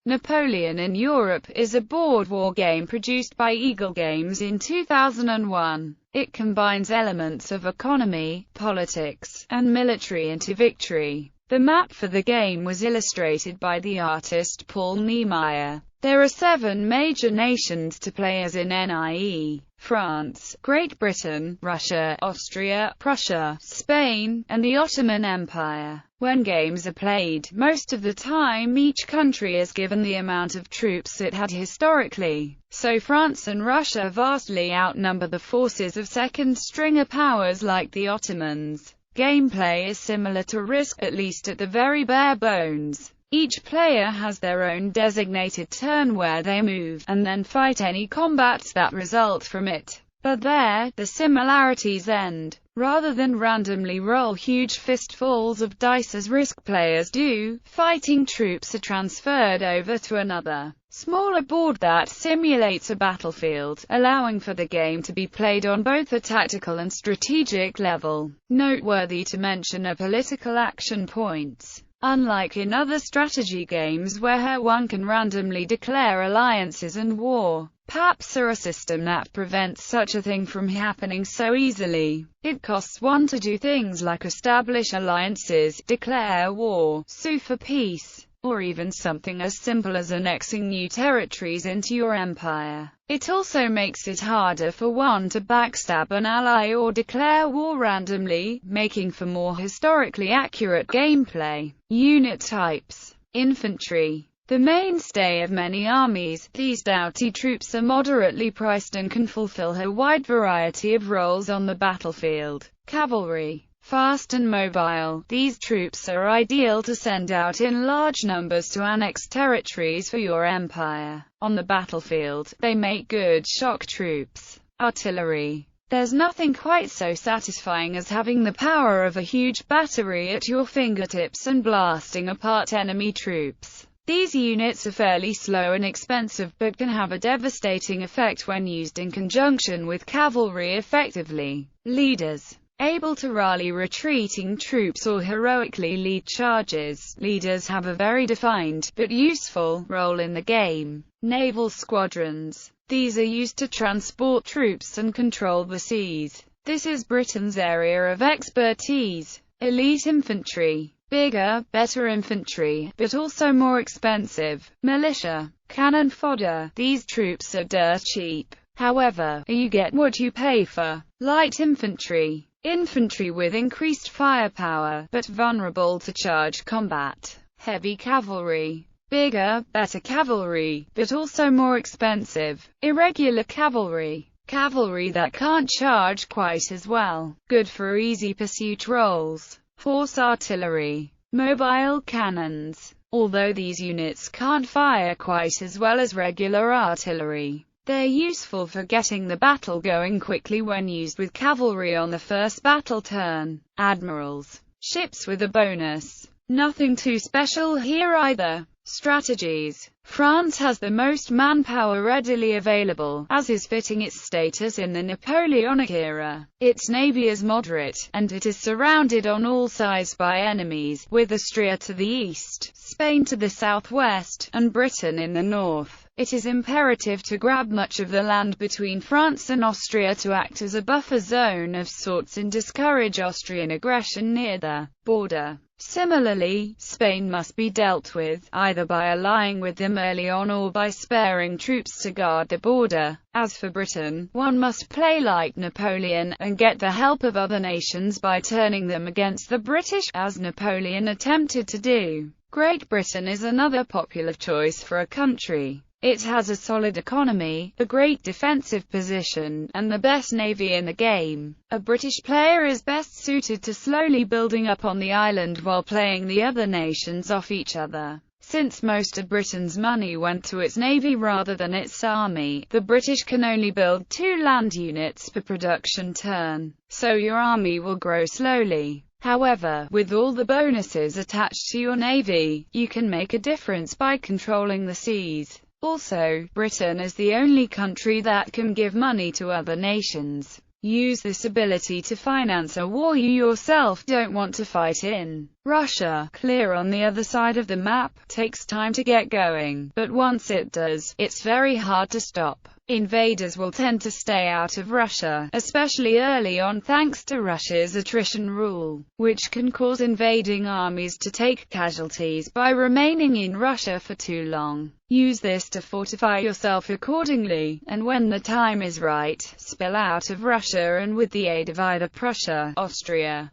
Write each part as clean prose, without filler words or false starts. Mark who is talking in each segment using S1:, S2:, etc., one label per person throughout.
S1: Napoleon in Europe is a board war game produced by Eagle Games in 2001. It combines elements of economy, politics, and military into victory. The map for the game was illustrated by the artist Paul Niemeyer. There are 7 major nations to play as in NIE: France, Great Britain, Russia, Austria, Prussia, Spain, and the Ottoman Empire. When games are played, most of the time each country is given the amount of troops it had historically. So France and Russia vastly outnumber the forces of second-stringer powers like the Ottomans. Gameplay is similar to Risk, at least at the very bare bones. Each player has their own designated turn where they move, and then fight any combats that result from it. But there, the similarities end. Rather than randomly roll huge fistfuls of dice as Risk players do, fighting troops are transferred over to another, smaller board that simulates a battlefield, allowing for the game to be played on both a tactical and strategic level. Noteworthy to mention are political action points. Unlike in other strategy games where one can randomly declare alliances and war, PAPs are a system that prevents such a thing from happening so easily. It costs one to do things like establish alliances, declare war, sue for peace, or even something as simple as annexing new territories into your empire. It also makes it harder for one to backstab an ally or declare war randomly, making for more historically accurate gameplay. Unit types. Infantry. The mainstay of many armies, these doughty troops are moderately priced and can fulfill a wide variety of roles on the battlefield. Cavalry. Fast and mobile, these troops are ideal to send out in large numbers to annex territories for your empire. On the battlefield, they make good shock troops. Artillery. There's nothing quite so satisfying as having the power of a huge battery at your fingertips and blasting apart enemy troops. These units are fairly slow and expensive, but can have a devastating effect when used in conjunction with cavalry effectively. Leaders. Able to rally retreating troops or heroically lead charges, leaders have a very defined, but useful, role in the game. Naval Squadrons. These are used to transport troops and control the seas. This is Britain's area of expertise. Elite Infantry. Bigger, better infantry, but also more expensive. Militia. Cannon fodder. These troops are dirt cheap. However, you get what you pay for. Light Infantry. Infantry with increased firepower, but vulnerable to charge combat. Heavy Cavalry. Bigger, better cavalry, but also more expensive. Irregular Cavalry. Cavalry that can't charge quite as well. Good for easy pursuit roles. Horse Artillery. Mobile cannons. Although these units can't fire quite as well as regular artillery, they're useful for getting the battle going quickly when used with cavalry on the first battle turn. Admirals. Ships with a bonus. Nothing too special here either. Strategies. France has the most manpower readily available, as is fitting its status in the Napoleonic era. Its navy is moderate, and it is surrounded on all sides by enemies, with Austria to the east, Spain to the southwest, and Britain in the north. It is imperative to grab much of the land between France and Austria to act as a buffer zone of sorts and discourage Austrian aggression near the border. Similarly, Spain must be dealt with, either by allying with them early on or by sparing troops to guard the border. As for Britain, one must play like Napoleon, and get the help of other nations by turning them against the British, as Napoleon attempted to do. Great Britain is another popular choice for a country. It has a solid economy, a great defensive position, and the best navy in the game. A British player is best suited to slowly building up on the island while playing the other nations off each other. Since most of Britain's money went to its navy rather than its army, the British can only build 2 land units per production turn, so your army will grow slowly. However, with all the bonuses attached to your navy, you can make a difference by controlling the seas. Also, Britain is the only country that can give money to other nations. Use this ability to finance a war you yourself don't want to fight in. Russia, clear on the other side of the map, takes time to get going, but once it does, it's very hard to stop. Invaders will tend to stay out of Russia, especially early on thanks to Russia's attrition rule, which can cause invading armies to take casualties by remaining in Russia for too long. Use this to fortify yourself accordingly, and when the time is right, spill out of Russia and with the aid of either Prussia, Austria,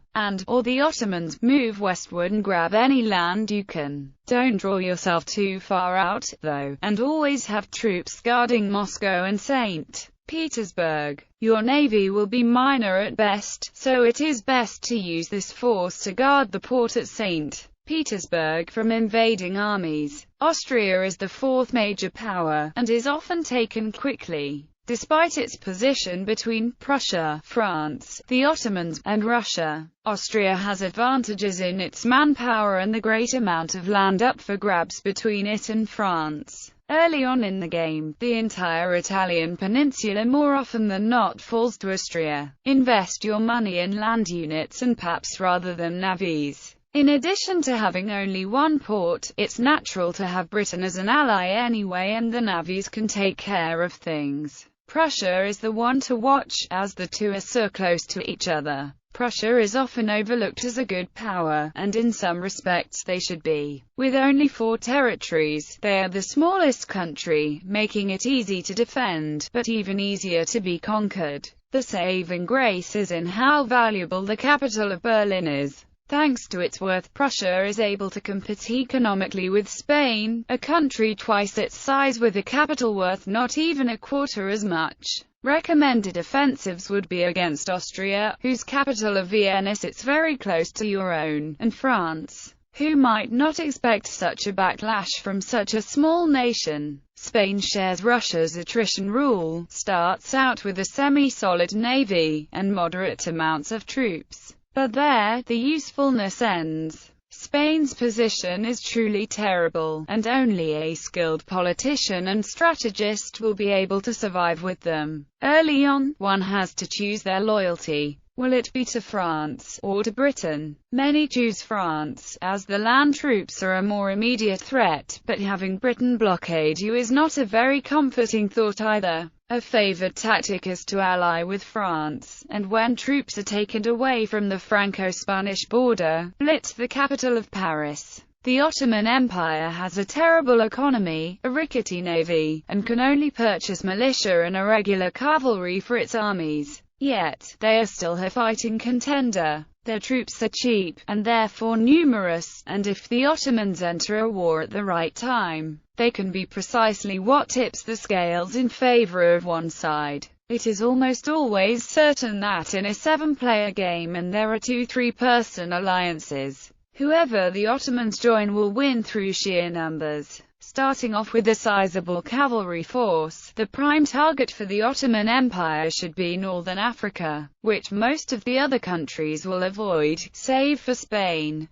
S1: or the Ottomans, move westward and grab any land you can. Don't draw yourself too far out, though, and always have troops guarding Moscow and St. Petersburg. Your navy will be minor at best, so it is best to use this force to guard the port at St. Petersburg from invading armies. Austria is the fourth major power, and is often taken quickly. Despite its position between Prussia, France, the Ottomans, and Russia, Austria has advantages in its manpower and the great amount of land up for grabs between it and France. Early on in the game, the entire Italian peninsula more often than not falls to Austria. Invest your money in land units and paps rather than navies. In addition to having only one port, it's natural to have Britain as an ally anyway, and the navies can take care of things. Prussia is the one to watch, as the two are so close to each other. Prussia is often overlooked as a good power, and in some respects they should be. With only 4 territories, they are the smallest country, making it easy to defend, but even easier to be conquered. The saving grace is in how valuable the capital of Berlin is. Thanks to its worth, Prussia is able to compete economically with Spain, a country twice its size with a capital worth not even a quarter as much. Recommended offensives would be against Austria, whose capital of Vienna sits very close to your own, and France, who might not expect such a backlash from such a small nation. Spain shares Russia's attrition rule, starts out with a semi-solid navy, and moderate amounts of troops. But there, the usefulness ends. Spain's position is truly terrible, and only a skilled politician and strategist will be able to survive with them. Early on, one has to choose their loyalty. Will it be to France, or to Britain? Many choose France, as the land troops are a more immediate threat, but having Britain blockade you is not a very comforting thought either. A favored tactic is to ally with France, and when troops are taken away from the Franco-Spanish border, blitz the capital of Paris. The Ottoman Empire has a terrible economy, a rickety navy, and can only purchase militia and irregular cavalry for its armies. Yet, they are still a fighting contender. Their troops are cheap, and therefore numerous, and if the Ottomans enter a war at the right time, they can be precisely what tips the scales in favor of one side. It is almost always certain that in a 7-player game and there are 2 3-person alliances, whoever the Ottomans join will win through sheer numbers. Starting off with a sizable cavalry force, the prime target for the Ottoman Empire should be Northern Africa, which most of the other countries will avoid, save for Spain.